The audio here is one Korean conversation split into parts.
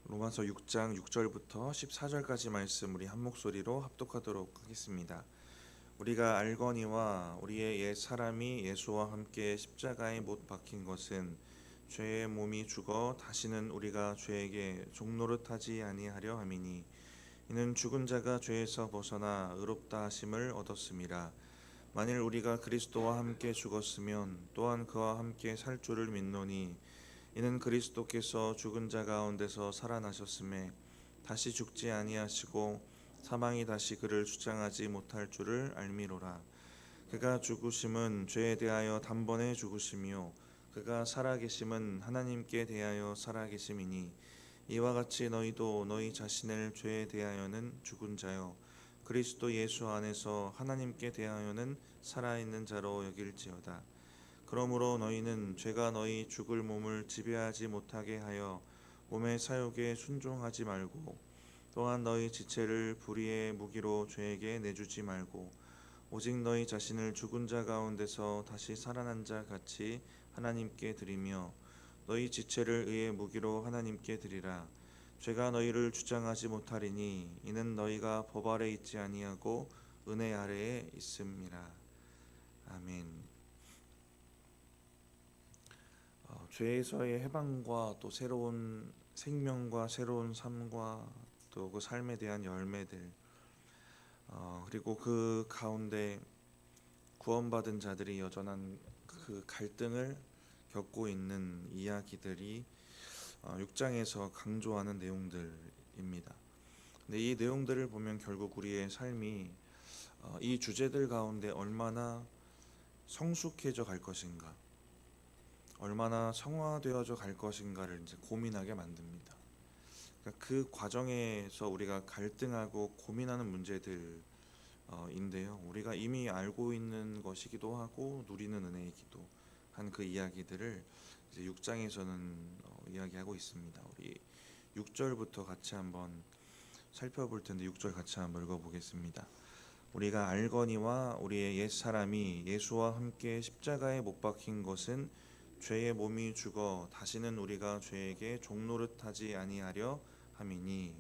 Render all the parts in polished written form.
로마서 6장 6절부터 14절까지 말씀 우리 한 목소리로 합독하도록 하겠습니다. 우리가 알거니와 우리의 옛 사람이 예수와 함께 십자가에 못 박힌 것은 죄의 몸이 죽어 다시는 우리가 죄에게 종노릇하지 아니하려 함이니 이는 죽은 자가 죄에서 벗어나 의롭다 하심을 얻었음이라. 만일 우리가 그리스도와 함께 죽었으면 또한 그와 함께 살 줄을 믿노니 이는 그리스도께서 죽은 자 가운데서 살아나셨음에 다시 죽지 아니하시고 사망이 다시 그를 주장하지 못할 줄을 알미로라. 그가 죽으심은 죄에 대하여 단번에 죽으심이요 그가 살아계심은 하나님께 대하여 살아계심이니 이와 같이 너희도 너희 자신을 죄에 대하여는 죽은 자요 그리스도 예수 안에서 하나님께 대하여는 살아있는 자로 여길지어다. 그러므로 너희는 죄가 너희 죽을 몸을 지배하지 못하게 하여 몸의 사욕에 순종하지 말고 또한 너희 지체를 불의의 무기로 죄에게 내주지 말고 오직 너희 자신을 죽은 자 가운데서 다시 살아난 자 같이 하나님께 드리며 너희 지체를 의의 무기로 하나님께 드리라. 죄가 너희를 주장하지 못하리니 이는 너희가 법 아래 있지 아니하고 은혜 아래에 있음이라. 아멘. 죄에서의 해방과 또 새로운 생명과 새로운 삶과 또 그 삶에 대한 열매들, 그리고 그 가운데 구원받은 자들이 여전한 그 갈등을 겪고 있는 이야기들이 6장에서 강조하는 내용들입니다. 근데 이 내용들을 보면 결국 우리의 삶이 이 주제들 가운데 얼마나 성숙해져 갈 것인가, 얼마나 성화되어져 갈 것인가를 이제 고민하게 만듭니다. 그러니까 그 과정에서 우리가 갈등하고 고민하는 문제들인데요. 우리가 이미 알고 있는 것이기도 하고 누리는 은혜이기도 한 그 이야기들을 이제 6장에서는 이야기하고 있습니다. 우리 6절부터 같이 한번 살펴볼 텐데 6절 같이 한번 읽어보겠습니다. 우리가 알거니와 우리의 옛 사람이 예수와 함께 십자가에 못 박힌 것은 죄의 몸이 죽어 다시는 우리가 죄에게 종노릇하지 아니하려 함이니.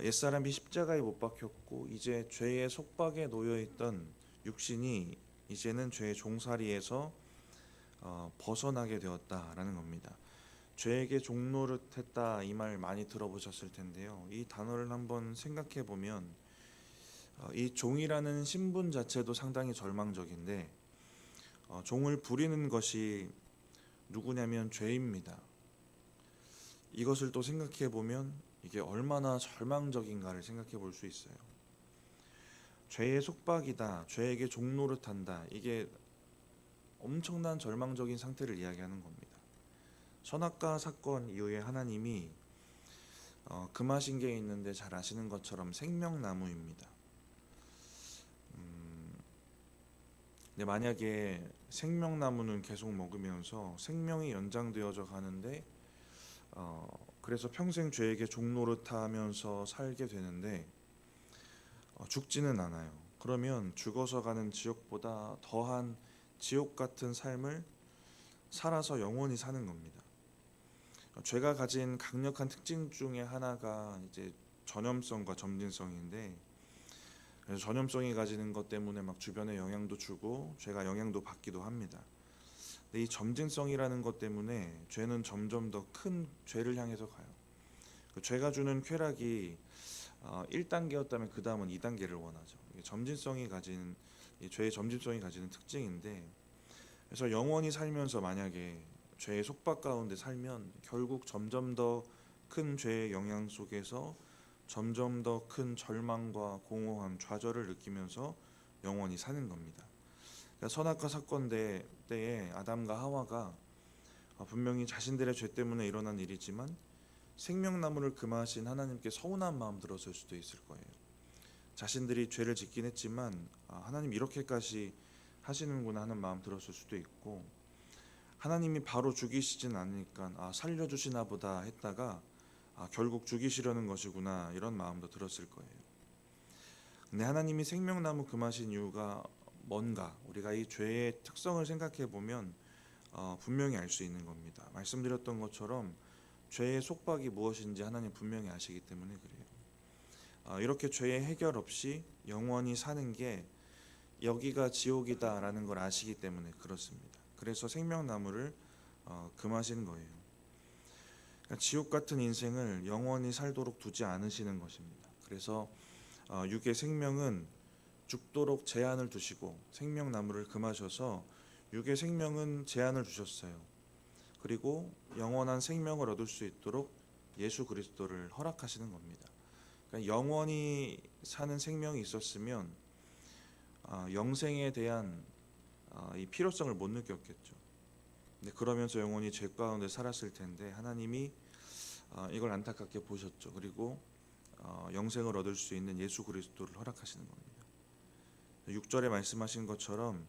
옛사람이 십자가에 못 박혔고 이제 죄의 속박에 놓여있던 육신이 이제는 죄의 종살이에서 벗어나게 되었다라는 겁니다. 죄에게 종노릇했다 이 말 많이 들어보셨을 텐데요. 이 단어를 한번 생각해 보면 이 종이라는 신분 자체도 상당히 절망적인데 종을 부리는 것이 누구냐면 죄입니다. 이것을 또 생각해 보면 이게 얼마나 절망적인가를 생각해 볼 수 있어요. 죄의 속박이다, 죄에게 종노릇한다, 이게 엄청난 절망적인 상태를 이야기하는 겁니다. 선악과 사건 이후에 하나님이 금하신 게 있는데 잘 아시는 것처럼 생명나무입니다. 근데 만약에 생명나무는 계속 먹으면서 생명이 연장되어져 가는데 그래서 평생 죄에게 종노릇하면서 살게 되는데 죽지는 않아요. 그러면 죽어서 가는 지옥보다 더한 지옥 같은 삶을 살아서 영원히 사는 겁니다. 죄가 가진 강력한 특징 중에 하나가 이제 전염성과 점진성인데, 그래서 전염성이 가지는 것 때문에 막 주변에 영향도 주고 죄가 영향도 받기도 합니다. 근데 이 점진성이라는 것 때문에 죄는 점점 더 큰 죄를 향해서 가요. 그 죄가 주는 쾌락이 1단계였다면 그 다음은 2단계를 원하죠. 이게 점진성이 가진 이 죄의 점진성이 가지는 특징인데, 그래서 영원히 살면서 만약에 죄의 속박 가운데 살면 결국 점점 더 큰 죄의 영향 속에서 점점 더 큰 절망과 공허함, 좌절을 느끼면서 영원히 사는 겁니다. 그러니까 선악과 사건 때에 아담과 하와가 분명히 자신들의 죄 때문에 일어난 일이지만 생명나무를 금하신 하나님께 서운한 마음 들었을 수도 있을 거예요. 자신들이 죄를 짓긴 했지만 하나님 이렇게까지 하시는구나 하는 마음 들었을 수도 있고, 하나님이 바로 죽이시진 않으니까 살려주시나 보다 했다가 결국 죽이시려는 것이구나 이런 마음도 들었을 거예요. 근데 하나님이 생명나무 금하신 이유가 뭔가 우리가 이 죄의 특성을 생각해 보면 분명히 알 수 있는 겁니다. 말씀드렸던 것처럼 죄의 속박이 무엇인지 하나님 분명히 아시기 때문에 그래요. 이렇게 죄의 해결 없이 영원히 사는 게 여기가 지옥이다라는 걸 아시기 때문에 그렇습니다. 그래서 생명나무를 금하신 거예요. 그러니까 지옥 같은 인생을 영원히 살도록 두지 않으시는 것입니다. 그래서 육의 생명은 죽도록 제한을 두시고 생명나무를 금하셔서 육의 생명은 제한을 두셨어요. 그리고 영원한 생명을 얻을 수 있도록 예수 그리스도를 허락하시는 겁니다. 그러니까 영원히 사는 생명이 있었으면 영생에 대한 이 필요성을 못 느꼈겠죠. 근데 그러면서 영원히 죄 가운데 살았을 텐데 하나님이 이걸 안타깝게 보셨죠. 그리고 영생을 얻을 수 있는 예수 그리스도를 허락하시는 겁니다. 6절에 말씀하신 것처럼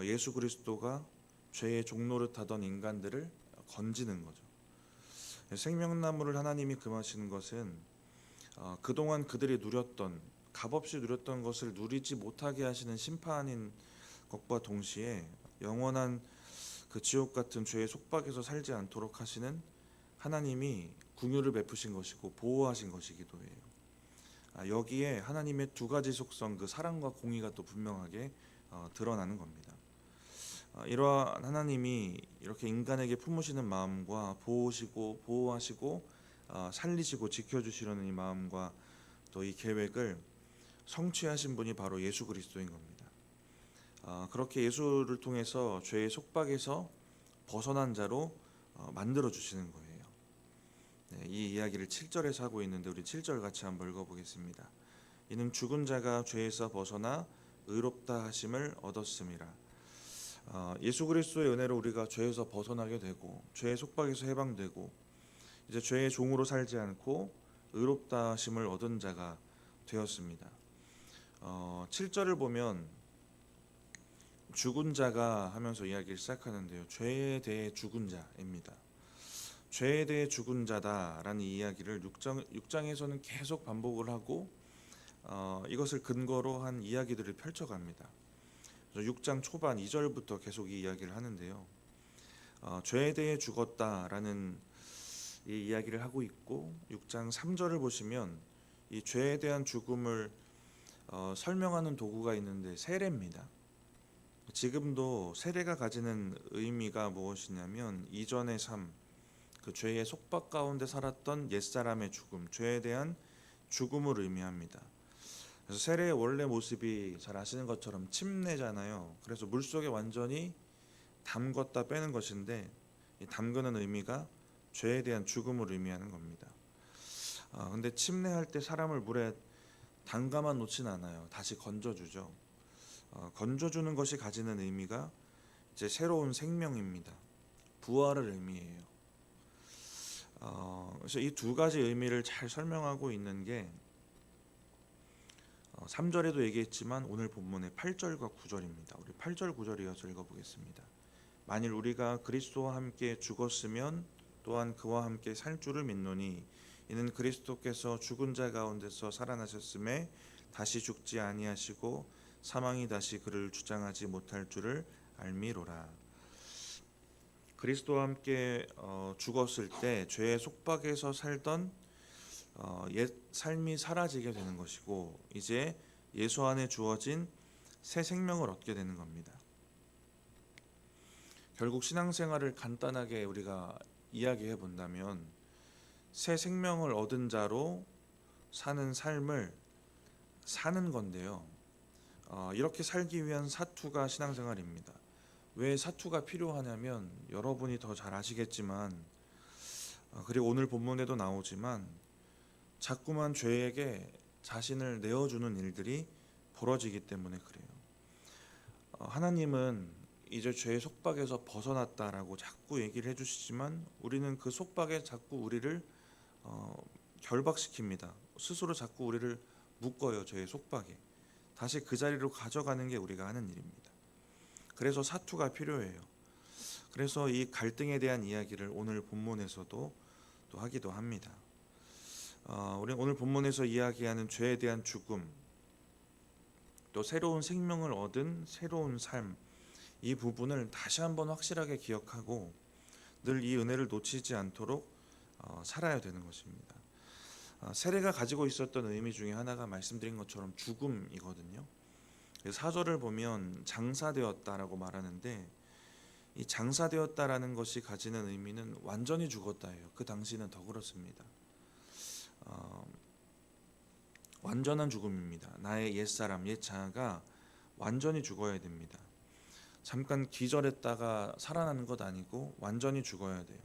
예수 그리스도가 죄의 종노릇하던 인간들을 건지는 거죠. 생명나무를 하나님이 금하시는 것은 그동안 그들이 누렸던 값없이 누렸던 것을 누리지 못하게 하시는 심판인 것과 동시에 영원한 그 지옥 같은 죄의 속박에서 살지 않도록 하시는 하나님이 긍휼을 베푸신 것이고 보호하신 것이기도 해요. 여기에 하나님의 두 가지 속성, 그 사랑과 공의가 또 분명하게 드러나는 겁니다. 이러한 하나님이 이렇게 인간에게 품으시는 마음과 보호하시고 살리시고 지켜주시려는 이 마음과 또 이 계획을 성취하신 분이 바로 예수 그리스도인 겁니다. 그렇게 예수를 통해서 죄의 속박에서 벗어난 자로 만들어 주시는 거예요. 네, 이 이야기를 7절에서 하고 있는데 우리 7절 같이 한번 읽어보겠습니다. 이는 죽은 자가 죄에서 벗어나 의롭다 하심을 얻었음이라. 예수 그리스도의 은혜로 우리가 죄에서 벗어나게 되고 죄의 속박에서 해방되고 이제 죄의 종으로 살지 않고 의롭다 하심을 얻은 자가 되었습니다. 7절을 보면 죽은 자가 하면서 이야기를 시작하는데요. 죄에 대해 죽은 자입니다. 죄에 대해 죽은 자다라는 이야기를 6장에서는 계속 반복을 하고 이것을 근거로 한 이야기들을 펼쳐갑니다. 6장 초반 2절부터 계속 이 이야기를 하는데요. 죄에 대해 죽었다라는 이 이야기를 하고 있고 6장 3절을 보시면 이 죄에 대한 죽음을 설명하는 도구가 있는데 세례입니다. 지금도 세례가 가지는 의미가 무엇이냐면 이전의 삶, 그 죄의 속박 가운데 살았던 옛사람의 죽음, 죄에 대한 죽음을 의미합니다. 그래서 세례의 원래 모습이 잘 아시는 것처럼 침례잖아요. 그래서 물속에 완전히 담궜다 빼는 것인데 이 담그는 의미가 죄에 대한 죽음을 의미하는 겁니다. 근데 침례할 때 사람을 물에 담가만 놓진 않아요. 다시 건져주죠. 건져주는 것이 가지는 의미가 이제 새로운 생명입니다. 부활을 의미해요. 그래서 이 두 가지 의미를 잘 설명하고 있는 게 3절에도 얘기했지만 오늘 본문의 8절과 9절입니다. 우리 8절 9절 이어서 읽어보겠습니다. 만일 우리가 그리스도와 함께 죽었으면 또한 그와 함께 살 줄을 믿노니 이는 그리스도께서 죽은 자 가운데서 살아나셨음에 다시 죽지 아니하시고 사망이 다시 그를 주장하지 못할 줄을 알미로라. 그리스도와 함께 죽었을 때 죄의 속박에서 살던 옛 삶이 사라지게 되는 것이고 이제 예수 안에 주어진 새 생명을 얻게 되는 겁니다. 결국 신앙생활을 간단하게 우리가 이야기해 본다면 새 생명을 얻은 자로 사는 삶을 사는 건데요. 이렇게 살기 위한 사투가 신앙생활입니다. 왜 사투가 필요하냐면 여러분이 더 잘 아시겠지만 그리고 오늘 본문에도 나오지만 자꾸만 죄에게 자신을 내어주는 일들이 벌어지기 때문에 그래요. 하나님은 이제 죄의 속박에서 벗어났다라고 자꾸 얘기를 해주시지만 우리는 그 속박에 자꾸 우리를 결박시킵니다. 스스로 자꾸 우리를 묶어요. 죄의 속박에. 다시 그 자리로 가져가는 게 우리가 하는 일입니다. 그래서 사투가 필요해요. 그래서 이 갈등에 대한 이야기를 오늘 본문에서도 또 하기도 합니다. 우리 오늘 본문에서 이야기하는 죄에 대한 죽음, 또 새로운 생명을 얻은 새로운 삶, 이 부분을 다시 한번 확실하게 기억하고 늘 이 은혜를 놓치지 않도록 살아야 되는 것입니다. 세례가 가지고 있었던 의미 중에 하나가 말씀드린 것처럼 죽음이거든요. 사절을 보면 장사되었다라고 말하는데 이 장사되었다라는 것이 가지는 의미는 완전히 죽었다예요. 그 당시는 더 그렇습니다. 완전한 죽음입니다. 나의 옛사람, 옛자아가 완전히 죽어야 됩니다. 잠깐 기절했다가 살아나는 것 아니고 완전히 죽어야 돼요.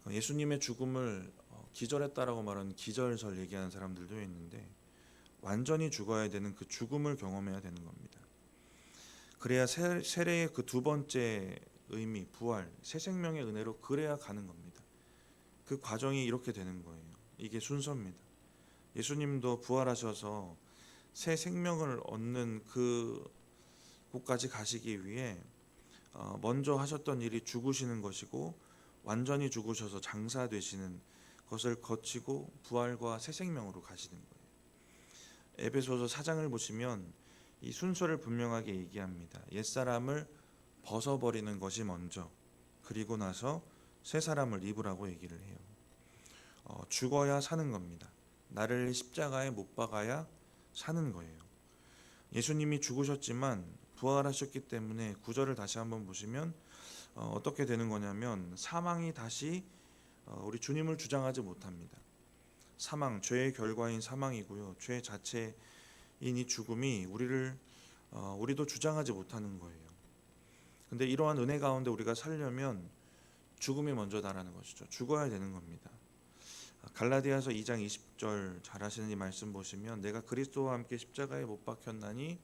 예수님의 죽음을 기절했다라고 말하는 기절설 얘기하는 사람들도 있는데 완전히 죽어야 되는 그 죽음을 경험해야 되는 겁니다. 그래야 세례의 그 두 번째 의미, 부활, 새 생명의 은혜로 그래야 가는 겁니다. 그 과정이 이렇게 되는 거예요. 이게 순서입니다. 예수님도 부활하셔서 새 생명을 얻는 그 곳까지 가시기 위해 먼저 하셨던 일이 죽으시는 것이고 완전히 죽으셔서 장사되시는 것을 거치고 부활과 새 생명으로 가시는 거예요. 에베소서 4장을 보시면 이 순서를 분명하게 얘기합니다. 옛사람을 벗어버리는 것이 먼저, 그리고 나서 새 사람을 입으라고 얘기를 해요. 죽어야 사는 겁니다. 나를 십자가에 못 박아야 사는 거예요. 예수님이 죽으셨지만 부활하셨기 때문에 구절을 다시 한번 보시면 어떻게 되는 거냐면 사망이 다시 우리 주님을 주장하지 못합니다. 사망, 죄의 결과인 사망이고요. 죄 자체인 이 죽음이 우리도 주장하지 못하는 거예요. 근데 이러한 은혜 가운데 우리가 살려면 죽음이 먼저다라는 것이죠. 죽어야 되는 겁니다. 갈라디아서 2장 20절 잘 하시는 이 말씀 보시면 내가 그리스도와 함께 십자가에 못 박혔나니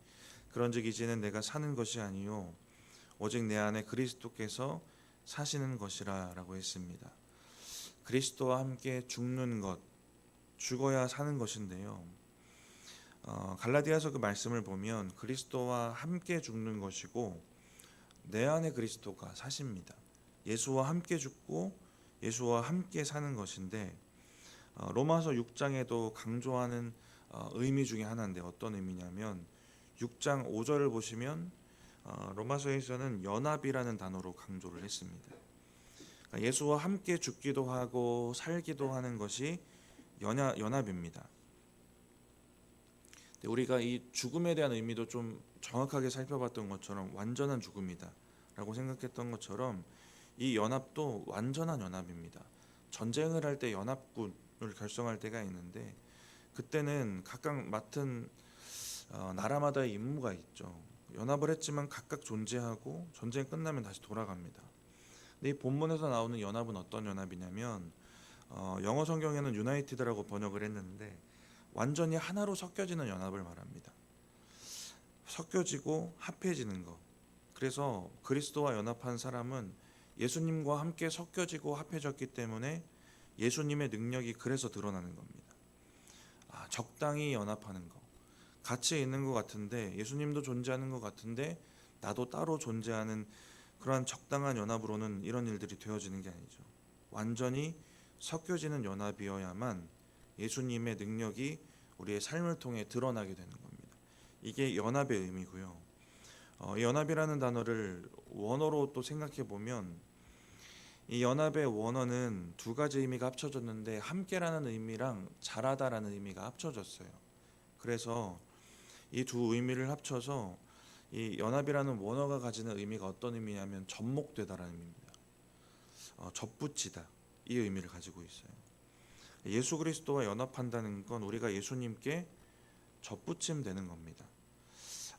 그런즉 이제는 내가 사는 것이 아니요 오직 내 안에 그리스도께서 사시는 것이라 라고 했습니다. 그리스도와 함께 죽는 것, 죽어야 사는 것인데요. 갈라디아서 그 말씀을 보면 그리스도와 함께 죽는 것이고 내 안에 그리스도가 사십니다. 예수와 함께 죽고 예수와 함께 사는 것인데 로마서 6장에도 강조하는 의미 중에 하나인데 어떤 의미냐면 6장 5절을 보시면 로마서에서는 연합이라는 단어로 강조를 했습니다. 그러니까 예수와 함께 죽기도 하고 살기도 하는 것이 연합입니다. 우리가 이 죽음에 대한 의미도 좀 정확하게 살펴봤던 것처럼 완전한 죽음이다 라고 생각했던 것처럼 이 연합도 완전한 연합입니다. 전쟁을 할 때 연합군을 결성할 때가 있는데 그때는 각각 맡은 나라마다의 임무가 있죠. 연합을 했지만 각각 존재하고 전쟁이 끝나면 다시 돌아갑니다. 근데 이 본문에서 나오는 연합은 어떤 연합이냐면 영어 성경에는 유나이티드라고 번역을 했는데 완전히 하나로 섞여지는 연합을 말합니다. 섞여지고 합해지는 것. 그래서 그리스도와 연합한 사람은 예수님과 함께 섞여지고 합해졌기 때문에 예수님의 능력이 그래서 드러나는 겁니다. 적당히 연합하는 것. 같이 있는 것 같은데 예수님도 존재하는 것 같은데 나도 따로 존재하는 그러한 적당한 연합으로는 이런 일들이 되어지는 게 아니죠. 완전히 섞여지는 연합이어야만 예수님의 능력이 우리의 삶을 통해 드러나게 되는 겁니다. 이게 연합의 의미고요. 연합이라는 단어를 원어로 또 생각해 보면 이 연합의 원어는 두 가지 의미가 합쳐졌는데 함께라는 의미랑 잘하다라는 의미가 합쳐졌어요. 그래서 이 두 의미를 합쳐서 이 연합이라는 원어가 가지는 의미가 어떤 의미냐면 접목되다라는 의미입니다. 접붙이다 이 의미를 가지고 있어요. 예수 그리스도와 연합한다는 건 우리가 예수님께 접붙임되는 겁니다.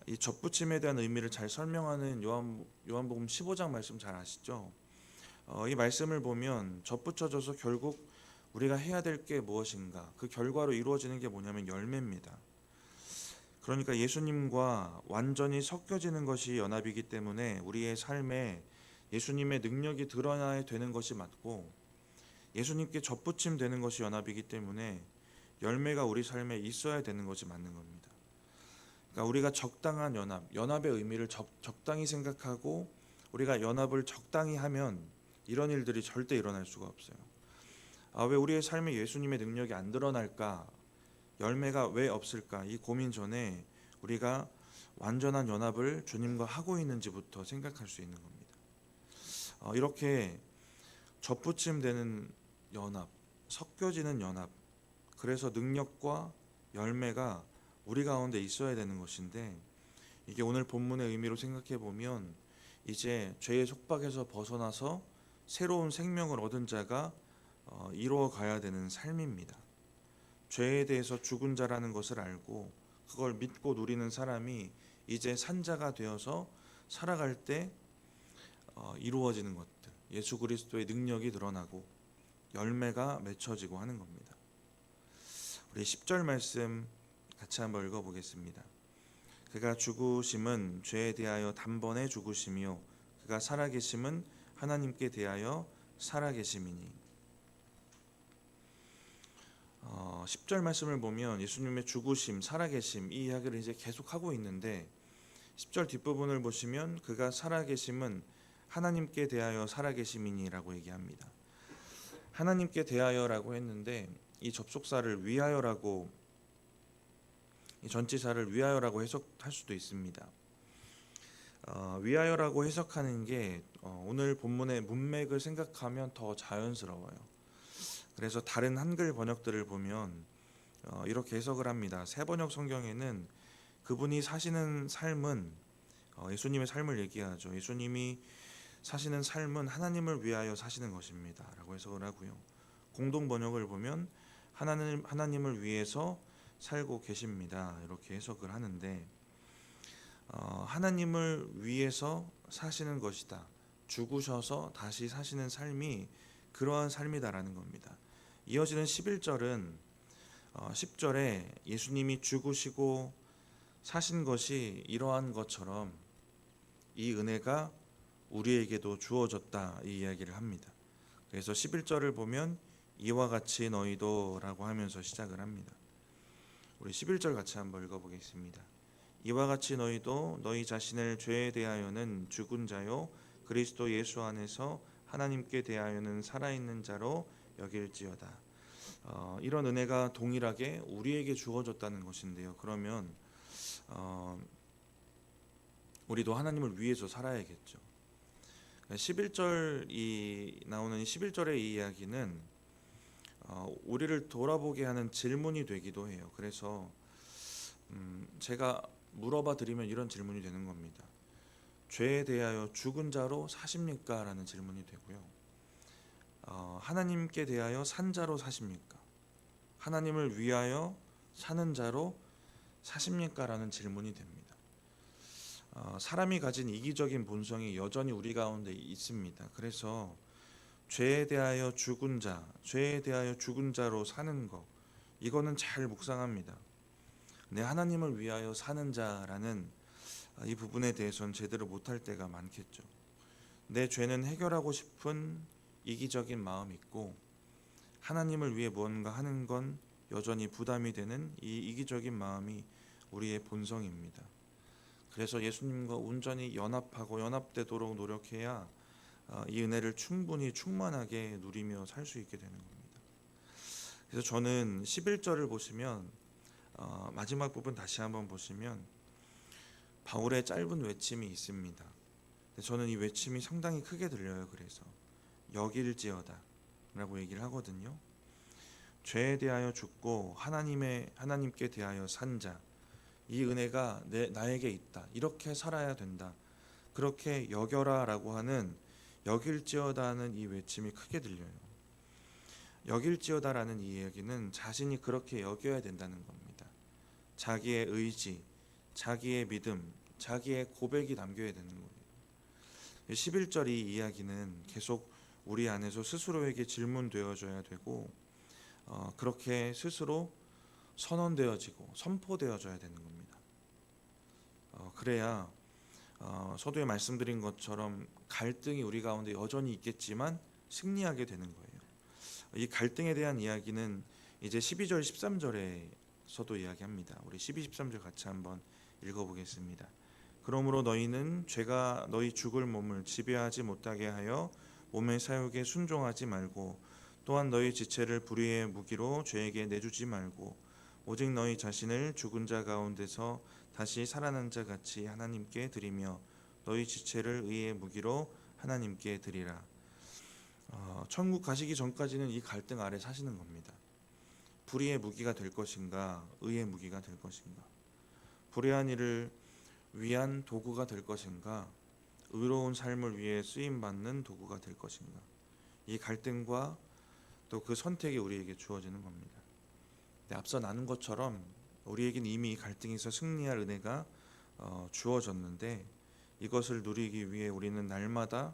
이 접붙임에 대한 의미를 잘 설명하는 요한복음 15장 말씀 잘 아시죠? 이 말씀을 보면 접붙여져서 결국 우리가 해야 될 게 무엇인가 그 결과로 이루어지는 게 뭐냐면 열매입니다. 그러니까 예수님과 완전히 섞여지는 것이 연합이기 때문에 우리의 삶에 예수님의 능력이 드러나야 되는 것이 맞고 예수님께 접붙임되는 것이 연합이기 때문에 열매가 우리 삶에 있어야 되는 것이 맞는 겁니다. 그러니까 우리가 적당한 연합의 의미를 적당히 생각하고 우리가 연합을 적당히 하면 이런 일들이 절대 일어날 수가 없어요. 왜 우리의 삶에 예수님의 능력이 안 드러날까? 열매가 왜 없을까? 이 고민 전에 우리가 완전한 연합을 주님과 하고 있는지부터 생각할 수 있는 겁니다. 이렇게 접붙임되는 연합, 섞여지는 연합. 그래서 능력과 열매가 우리 가운데 있어야 되는 것인데, 이게 오늘 본문의 의미로 생각해 보면 이제 죄의 속박에서 벗어나서 새로운 생명을 얻은 자가 이루어 가야 되는 삶입니다. 죄에 대해서 죽은 자라는 것을 알고 그걸 믿고 누리는 사람이 이제 산자가 되어서 살아갈 때 이루어지는 것들, 예수 그리스도의 능력이 드러나고 열매가 맺혀지고 하는 겁니다. 우리 10절 말씀 같이 한번 읽어보겠습니다. 그가 죽으심은 죄에 대하여 단번에 죽으심이요 그가 살아계심은 하나님께 대하여 살아계심이니. 10절 말씀을 보면 예수님의 죽으심, 살아계심 이 이야기를 이제 계속하고 있는데, 10절 뒷부분을 보시면 그가 살아계심은 하나님께 대하여 살아계심이니라고 얘기합니다. 하나님께 대하여라고 했는데 이 접속사를 위하여라고, 이 전치사를 위하여라고 해석할 수도 있습니다. 위하여라고 해석하는 게 오늘 본문의 문맥을 생각하면 더 자연스러워요. 그래서 다른 한글 번역들을 보면 이렇게 해석을 합니다. 새 번역 성경에는 그분이 사시는 삶은 예수님의 삶을 얘기하죠. 예수님이 사시는 삶은 하나님을 위하여 사시는 것입니다 라고 해석을 하고요. 공동 번역을 보면 하나님을 위해서 살고 계십니다 이렇게 해석을 하는데, 하나님을 위해서 사시는 것이다, 죽으셔서 다시 사시는 삶이 그러한 삶이다라는 겁니다. 이어지는 11절은 10절에 예수님이 죽으시고 사신 것이 이러한 것처럼 이 은혜가 우리에게도 주어졌다 이 이야기를 합니다. 그래서 11절을 보면 이와 같이 너희도 라고 하면서 시작을 합니다. 우리 11절 같이 한번 읽어보겠습니다. 이와 같이 너희도 너희 자신을 죄에 대하여는 죽은 자요 그리스도 예수 안에서 하나님께 대하여는 살아있는 자로 여길지어다. 이런 은혜가 동일하게 우리에게 주어졌다는 것인데요. 그러면 우리도 하나님을 위해서 살아야겠죠. 11절이 나오는 11절의 이 이야기는 우리를 돌아보게 하는 질문이 되기도 해요. 그래서 제가 물어봐 드리면 이런 질문이 되는 겁니다. 죄에 대하여 죽은 자로 사십니까? 라는 질문이 되고요. 하나님께 대하여 산 자로 사십니까? 하나님을 위하여 사는 자로 사십니까? 라는 질문이 됩니다. 사람이 가진 이기적인 본성이 여전히 우리 가운데 있습니다. 그래서 죄에 대하여 죽은 자, 죄에 대하여 죽은 자로 사는 것, 이거는 잘 묵상합니다. 내 하나님을 위하여 사는 자라는 이 부분에 대해서는 제대로 못할 때가 많겠죠. 내 죄는 해결하고 싶은 이기적인 마음이 있고 하나님을 위해 무언가 하는 건 여전히 부담이 되는 이 이기적인 마음이 우리의 본성입니다. 그래서 예수님과 온전히 연합하고 연합되도록 노력해야 이 은혜를 충분히 충만하게 누리며 살 수 있게 되는 겁니다. 그래서 저는 11절을 보시면 마지막 부분 다시 한번 보시면 바울의 짧은 외침이 있습니다. 저는 이 외침이 상당히 크게 들려요. 그래서 여길지어다 라고 얘기를 하거든요. 죄에 대하여 죽고 하나님께 대하여 산 자, 이 은혜가 나에게 있다, 이렇게 살아야 된다, 그렇게 여겨라 라고 하는 여길지어다는 이 외침이 크게 들려요. 여길지어다라는 이 이야기는 자신이 그렇게 여겨야 된다는 겁니다. 자기의 의지, 자기의 믿음, 자기의 고백이 담겨야 되는 거예요. 11절 이 이야기는 계속 우리 안에서 스스로에게 질문되어져야 되고 그렇게 스스로 선언되어지고 선포되어져야 되는 겁니다. 그래야 서두에 말씀드린 것처럼 갈등이 우리 가운데 여전히 있겠지만 승리하게 되는 거예요. 이 갈등에 대한 이야기는 이제 12절 13절에서도 이야기합니다. 우리 12, 13절 같이 한번 읽어보겠습니다. 그러므로 너희는 죄가 너희 죽을 몸을 지배하지 못하게 하여 몸의 사욕에 순종하지 말고 또한 너희 지체를 불의의 무기로 죄에게 내주지 말고 오직 너희 자신을 죽은 자 가운데서 다시 살아난 자 같이 하나님께 드리며 너희 지체를 의의 무기로 하나님께 드리라. 천국 가시기 전까지는 이 갈등 아래 사시는 겁니다. 불의의 무기가 될 것인가, 의의 무기가 될 것인가, 불의한 일을 위한 도구가 될 것인가, 의로운 삶을 위해 쓰임 받는 도구가 될 것인가. 이 갈등과 또 그 선택이 우리에게 주어지는 겁니다. 앞서 나눈 것처럼 우리에겐 이미 이 갈등에서 승리할 은혜가 주어졌는데, 이것을 누리기 위해 우리는 날마다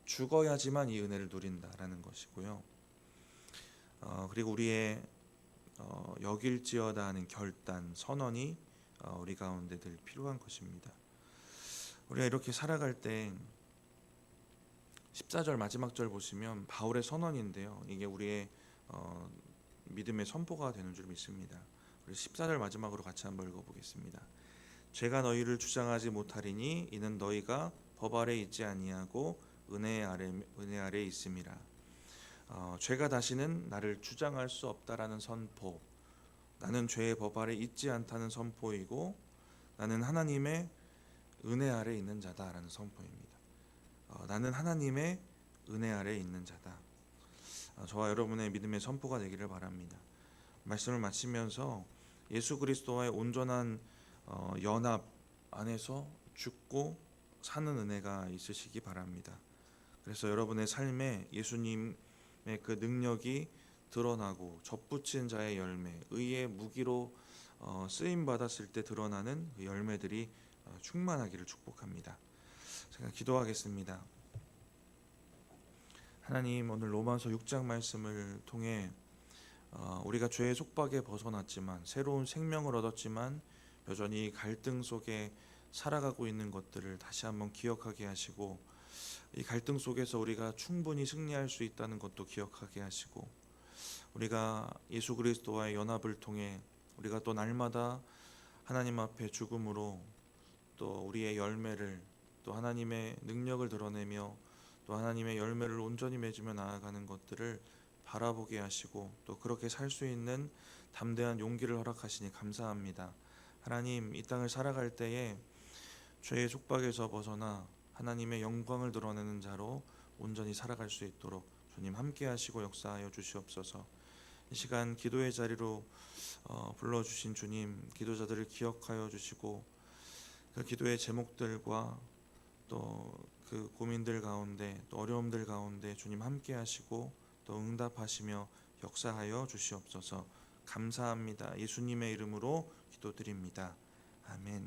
죽어야지만 이 은혜를 누린다라는 것이고요. 그리고 우리의 여길지어다 하는 결단, 선언이 우리 가운데 늘 필요한 것입니다. 우리가 이렇게 살아갈 때 14절 마지막 절 보시면 바울의 선언인데요, 이게 우리의 믿음의 선포가 되는 줄 믿습니다. 14절 마지막으로 같이 한번 읽어보겠습니다. 죄가 너희를 주장하지 못하리니 이는 너희가 법 아래 있지 아니하고 은혜 아래 있음이라. 죄가 다시는 나를 주장할 수 없다라는 선포, 나는 죄의 법 아래 있지 않다는 선포이고 나는 하나님의 은혜 아래 있는 자다라는 선포입니다. 나는 하나님의 은혜 아래 있는 자다. 저와 여러분의 믿음의 선포가 되기를 바랍니다. 말씀을 마치면서 예수 그리스도와의 온전한 연합 안에서 죽고 사는 은혜가 있으시기 바랍니다. 그래서 여러분의 삶에 예수님의 그 능력이 드러나고 접붙인 자의 열매, 의의 무기로 쓰임 받았을 때 드러나는 그 열매들이 충만하기를 축복합니다. 제가 기도하겠습니다. 하나님, 오늘 로마서 6장 말씀을 통해 우리가 죄의 속박에 벗어났지만, 새로운 생명을 얻었지만 여전히 갈등 속에 살아가고 있는 것들을 다시 한번 기억하게 하시고, 이 갈등 속에서 우리가 충분히 승리할 수 있다는 것도 기억하게 하시고, 우리가 예수 그리스도와의 연합을 통해 우리가 또 날마다 하나님 앞에 죽음으로 또 우리의 열매를, 또 하나님의 능력을 드러내며 또 하나님의 열매를 온전히 맺으며 나아가는 것들을 바라보게 하시고, 또 그렇게 살 수 있는 담대한 용기를 허락하시니 감사합니다. 하나님, 이 땅을 살아갈 때에 죄의 속박에서 벗어나 하나님의 영광을 드러내는 자로 온전히 살아갈 수 있도록 주님 함께 하시고 역사하여 주시옵소서. 이 시간 기도의 자리로 불러주신 주님, 기도자들을 기억하여 주시고 그 기도의 제목들과 또 그 고민들 가운데, 또 어려움들 가운데 주님 함께 하시고 또 응답하시며 역사하여 주시옵소서. 감사합니다. 예수님의 이름으로 기도드립니다. 아멘.